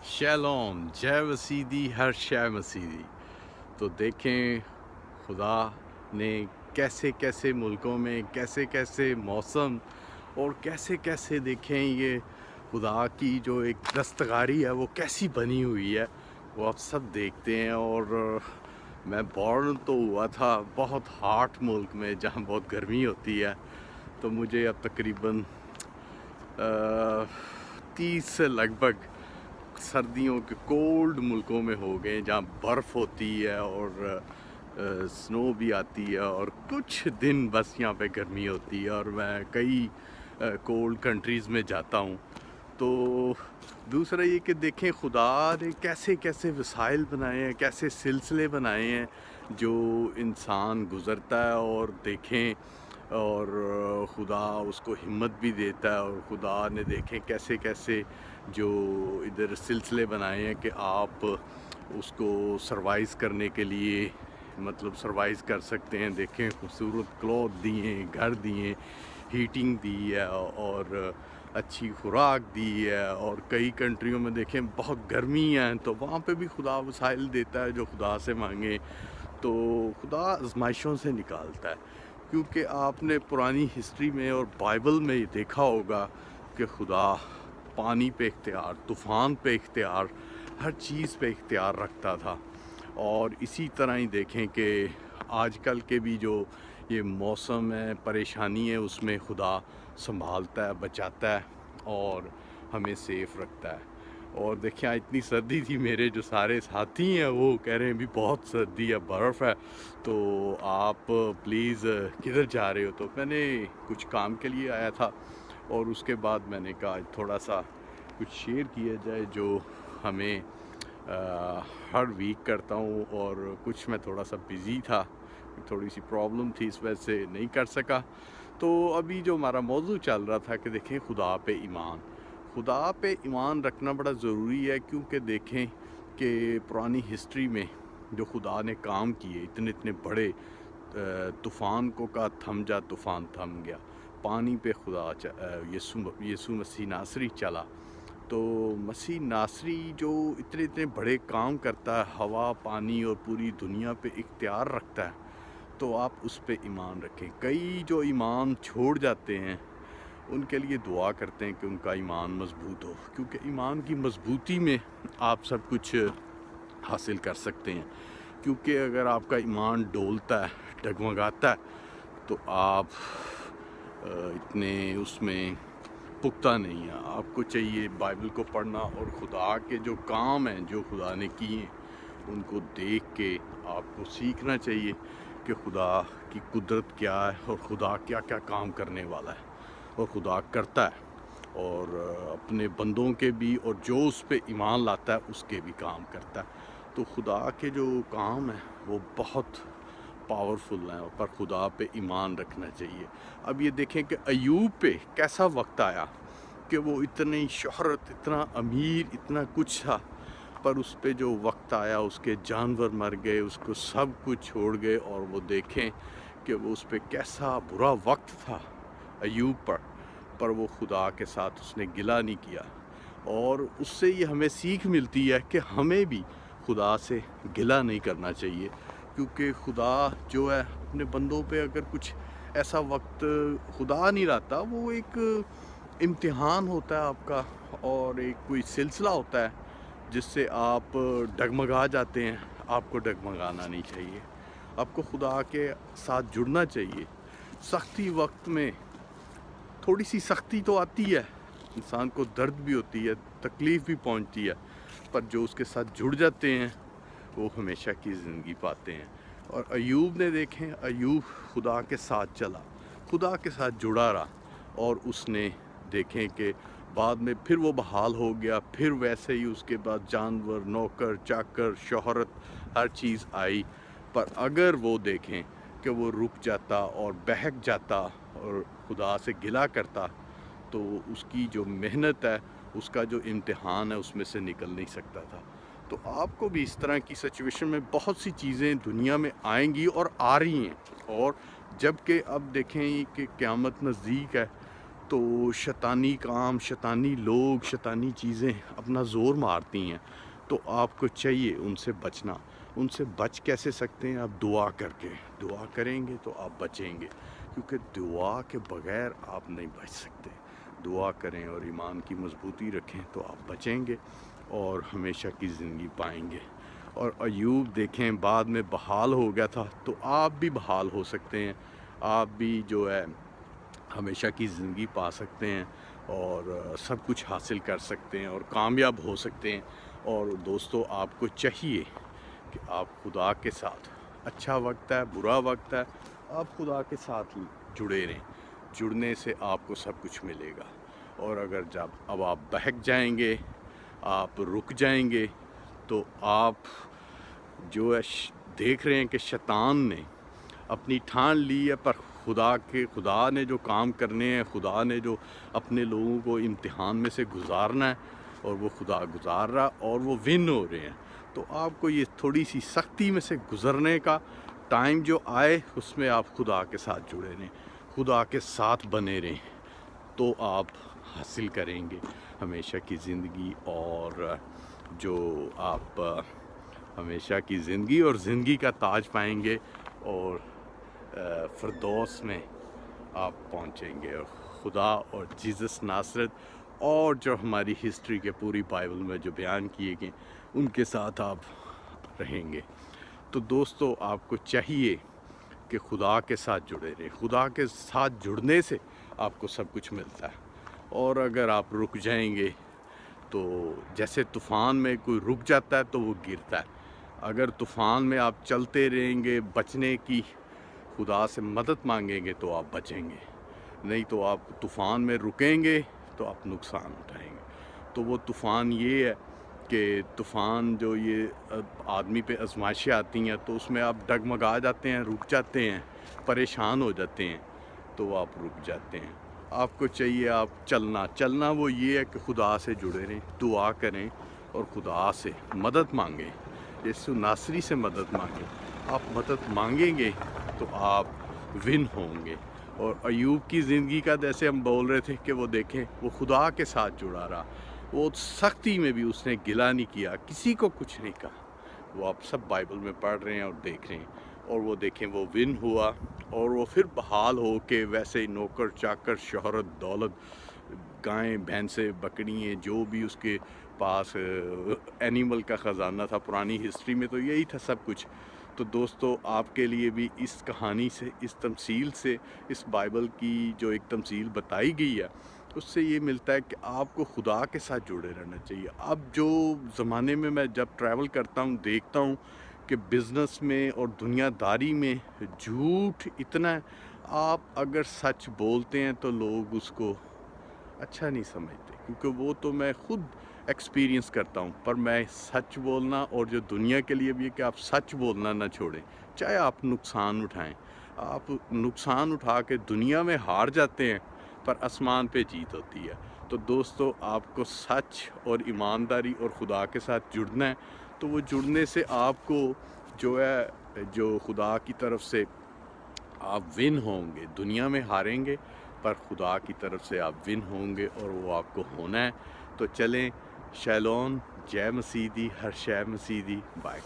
شیلوم جے وسیدی ہر شے مسیدی. تو دیکھیں خدا نے کیسے کیسے ملکوں میں کیسے کیسے موسم اور کیسے کیسے دیکھیں یہ خدا کی جو ایک دستکاری ہے وہ کیسی بنی ہوئی ہے وہ آپ سب دیکھتے ہیں. اور میں بورن تو ہوا تھا بہت ہاٹ ملک میں جہاں بہت گرمی ہوتی ہے. تو مجھے اب تقریباً 30 سے لگ بھگ سردیوں کے کولڈ ملکوں میں ہو گئے جہاں برف ہوتی ہے اور سنو بھی آتی ہے اور کچھ دن بس یہاں پہ گرمی ہوتی ہے. اور میں کئی کولڈ کنٹریز میں جاتا ہوں. تو دوسرا یہ کہ دیکھیں خدا نے کیسے کیسے وسائل بنائے ہیں، کیسے سلسلے بنائے ہیں جو انسان گزرتا ہے اور دیکھیں. اور خدا اس کو ہمت بھی دیتا ہے. اور خدا نے دیکھیں کیسے کیسے جو ادھر سلسلے بنائے ہیں کہ آپ اس کو سروائز کرنے کے لیے مطلب سروائز کر سکتے ہیں. دیکھیں خوبصورت کلوتھ دیے، گھر دیے، ہیٹنگ دی ہے اور اچھی خوراک دی ہے. اور کئی کنٹریوں میں دیکھیں بہت گرمی ہے تو وہاں پہ بھی خدا وسائل دیتا ہے جو خدا سے مانگیں. تو خدا آزمائشوں سے نکالتا ہے کیونکہ آپ نے پرانی ہسٹری میں اور بائبل میں یہ دیکھا ہوگا کہ خدا پانی پہ اختیار، طوفان پہ اختیار، ہر چیز پہ اختیار رکھتا تھا. اور اسی طرح ہی دیکھیں کہ آج کل کے بھی جو یہ موسم ہے پریشانی ہے اس میں خدا سنبھالتا ہے، بچاتا ہے اور ہمیں سیف رکھتا ہے. اور دیکھیں اتنی سردی تھی، میرے جو سارے ساتھی ہیں وہ کہہ رہے ہیں بھی بہت سردی ہے، برف ہے، تو آپ پلیز کدھر جا رہے ہو؟ تو میں نے کچھ کام کے لیے آیا تھا اور اس کے بعد میں نے کہا تھوڑا سا کچھ شیئر کیا جائے جو ہمیں ہر ویک کرتا ہوں. اور کچھ میں تھوڑا سا بزی تھا، تھوڑی سی پرابلم تھی، اس وجہ سے نہیں کر سکا. تو ابھی جو ہمارا موضوع چل رہا تھا کہ دیکھیں خدا پہ ایمان، خدا پہ ایمان رکھنا بڑا ضروری ہے کیونکہ دیکھیں کہ پرانی ہسٹری میں جو خدا نے کام کیے اتنے بڑے طوفان کو کا تھم جا، طوفان تھم گیا. پانی پہ خدا یسوع مسیح ناصری چلا. تو مسیح ناصری جو اتنے بڑے کام کرتا ہے، ہوا، پانی اور پوری دنیا پہ اختیار رکھتا ہے، تو آپ اس پہ ایمان رکھیں. کئی جو ایمان چھوڑ جاتے ہیں ان کے لیے دعا کرتے ہیں کہ ان کا ایمان مضبوط ہو، کیونکہ ایمان کی مضبوطی میں آپ سب کچھ حاصل کر سکتے ہیں. کیونکہ اگر آپ کا ایمان ڈولتا ہے، ڈگمگاتا ہے، تو آپ اتنے اس میں پختہ نہیں ہیں. آپ کو چاہیے بائبل کو پڑھنا اور خدا کے جو کام ہیں جو خدا نے کیے ان کو دیکھ کے آپ کو سیکھنا چاہیے کہ خدا کی قدرت کیا ہے اور خدا کیا کیا کام کرنے والا ہے. اور خدا کرتا ہے اور اپنے بندوں کے بھی اور جو اس پہ ایمان لاتا ہے اس کے بھی کام کرتا ہے. تو خدا کے جو کام ہیں وہ بہت پاورفل ہیں، پر خدا پہ ایمان رکھنا چاہیے. اب یہ دیکھیں کہ ایوب پہ کیسا وقت آیا کہ وہ اتنی شہرت، اتنا امیر، اتنا کچھ تھا، پر اس پہ جو وقت آیا اس کے جانور مر گئے، اس کو سب کچھ چھوڑ گئے. اور وہ دیکھیں کہ وہ اس پہ کیسا برا وقت تھا ایوب پر وہ خدا کے ساتھ اس نے گلہ نہیں کیا. اور اس سے یہ ہمیں سیکھ ملتی ہے کہ ہمیں بھی خدا سے گلہ نہیں کرنا چاہیے، کیونکہ خدا جو ہے اپنے بندوں پہ اگر کچھ ایسا وقت خدا نہیں لاتا، وہ ایک امتحان ہوتا ہے آپ کا اور ایک کوئی سلسلہ ہوتا ہے جس سے آپ ڈگمگا جاتے ہیں. آپ کو ڈگمگانا نہیں چاہیے، آپ کو خدا کے ساتھ جڑنا چاہیے. سختی وقت میں تھوڑی سی سختی تو آتی ہے، انسان کو درد بھی ہوتی ہے، تکلیف بھی پہنچتی ہے، پر جو اس کے ساتھ جڑ جاتے ہیں وہ ہمیشہ کی زندگی پاتے ہیں. اور ایوب نے دیکھیں، ایوب خدا کے ساتھ چلا، خدا کے ساتھ جڑا رہا، اور اس نے دیکھیں کہ بعد میں پھر وہ بحال ہو گیا. پھر ویسے ہی اس کے بعد جانور، نوکر چاکر، شہرت، ہر چیز آئی. پر اگر وہ دیکھیں کہ وہ رک جاتا اور بہک جاتا اور خدا سے گلہ کرتا تو اس کی جو محنت ہے، اس کا جو امتحان ہے، اس میں سے نکل نہیں سکتا تھا. تو آپ کو بھی اس طرح کی سچویشن میں بہت سی چیزیں دنیا میں آئیں گی اور آ رہی ہیں. اور جب کہ اب دیکھیں کہ قیامت نزدیک ہے تو شیطانی کام، شیطانی لوگ، شیطانی چیزیں اپنا زور مارتی ہیں، تو آپ کو چاہیے ان سے بچنا۔ ان سے بچ کیسے سکتے ہیں؟ آپ دعا کر کے، دعا کریں گے تو آپ بچیں گے، کیونکہ دعا کے بغیر آپ نہیں بچ سکتے۔ دعا کریں اور ایمان کی مضبوطی رکھیں تو آپ بچیں گے اور ہمیشہ کی زندگی پائیں گے۔ اور ایوب دیکھیں بعد میں بحال ہو گیا تھا، تو آپ بھی بحال ہو سکتے ہیں، آپ بھی جو ہے ہمیشہ کی زندگی پا سکتے ہیں اور سب کچھ حاصل کر سکتے ہیں اور کامیاب ہو سکتے ہیں۔ اور دوستو، آپ کو چاہیے کہ آپ خدا کے ساتھ، اچھا وقت ہے، برا وقت ہے، آپ خدا کے ساتھ جڑے رہیں۔ جڑنے سے آپ کو سب کچھ ملے گا۔ اور اگر جب اب آپ بہک جائیں گے، آپ رک جائیں گے، تو آپ جو ہے دیکھ رہے ہیں کہ شیطان نے اپنی ٹھان لی ہے، پر خدا نے جو کام کرنے ہیں، خدا نے جو اپنے لوگوں کو امتحان میں سے گزارنا ہے، اور وہ خدا گزار رہا اور وہ ون ہو رہے ہیں۔ تو آپ کو یہ تھوڑی سی سختی میں سے گزرنے کا ٹائم جو آئے، اس میں آپ خدا کے ساتھ جڑے رہیں، خدا کے ساتھ بنے رہیں، تو آپ حاصل کریں گے ہمیشہ کی زندگی، اور جو آپ ہمیشہ کی زندگی اور زندگی کا تاج پائیں گے، اور فردوس میں آپ پہنچیں گے، اور خدا اور جیزس ناصرت اور جو ہماری ہسٹری کے پوری بائبل میں جو بیان کیے گئے ان کے ساتھ آپ رہیں گے۔ تو دوستو، آپ کو چاہیے کہ خدا کے ساتھ جڑے رہیں۔ خدا کے ساتھ جڑنے سے آپ کو سب کچھ ملتا ہے۔ اور اگر آپ رک جائیں گے تو جیسے طوفان میں کوئی رک جاتا ہے تو وہ گرتا ہے، اگر طوفان میں آپ چلتے رہیں گے، بچنے کی خدا سے مدد مانگیں گے تو آپ بچیں گے، نہیں تو آپ طوفان میں رکیں گے تو آپ نقصان اٹھائیں گے۔ تو وہ طوفان یہ ہے کہ طوفان جو یہ آدمی پہ آزمائشیں آتی ہیں تو اس میں آپ ڈگمگا جاتے ہیں، رک جاتے ہیں، پریشان ہو جاتے ہیں، تو آپ رک جاتے ہیں۔ آپ کو چاہیے آپ چلنا وہ یہ ہے کہ خدا سے جڑے رہیں، دعا کریں اور خدا سے مدد مانگیں، یسوع ناصری سے مدد مانگیں۔ آپ مدد مانگیں گے تو آپ ون ہوں گے۔ اور ایوب کی زندگی کا جیسے ہم بول رہے تھے کہ وہ دیکھیں، وہ خدا کے ساتھ جڑا رہا، وہ سختی میں بھی اس نے گلہ نہیں کیا، کسی کو کچھ نہیں کہا۔ وہ آپ سب بائبل میں پڑھ رہے ہیں اور دیکھ رہے ہیں، اور وہ دیکھیں وہ ون ہوا، اور وہ پھر بحال ہو کے ویسے ہی نوکر چاکر، شہرت، دولت، گائیں، بھینسیں، بکریاں، جو بھی اس کے پاس اینیمل کا خزانہ تھا پرانی ہسٹری میں، تو یہی تھا سب کچھ۔ تو دوستو، آپ کے لیے بھی اس کہانی سے، اس تمثیل سے، اس بائبل کی جو ایک تمثیل بتائی گئی ہے، اس سے یہ ملتا ہے کہ آپ کو خدا کے ساتھ جڑے رہنا چاہیے۔ اب جو زمانے میں جب ٹریول کرتا ہوں، دیکھتا ہوں کہ بزنس میں اور دنیا داری میں جھوٹ اتنا ہے، آپ اگر سچ بولتے ہیں تو لوگ اس کو اچھا نہیں سمجھتے، کیونکہ وہ تو میں خود ایکسپیرینس کرتا ہوں۔ پر میں سچ بولنا، اور جو دنیا کے لیے بھی ہے کہ آپ سچ بولنا نہ چھوڑیں، چاہے آپ نقصان اٹھائیں۔ آپ نقصان اٹھا کے دنیا میں ہار جاتے ہیں، پر آسمان پہ جیت ہوتی ہے۔ تو دوستو، آپ کو سچ اور ایمانداری اور خدا کے ساتھ جڑنا ہے، تو وہ جڑنے سے آپ کو جو ہے، جو خدا کی طرف سے آپ ون ہوں گے، دنیا میں ہاریں گے، پر خدا کی طرف سے آپ ون ہوں گے، اور وہ آپ کو ہونا ہے۔ تو چلیں، شیلون، جے مسیح دی، ہر شے مسیح دی، بائے۔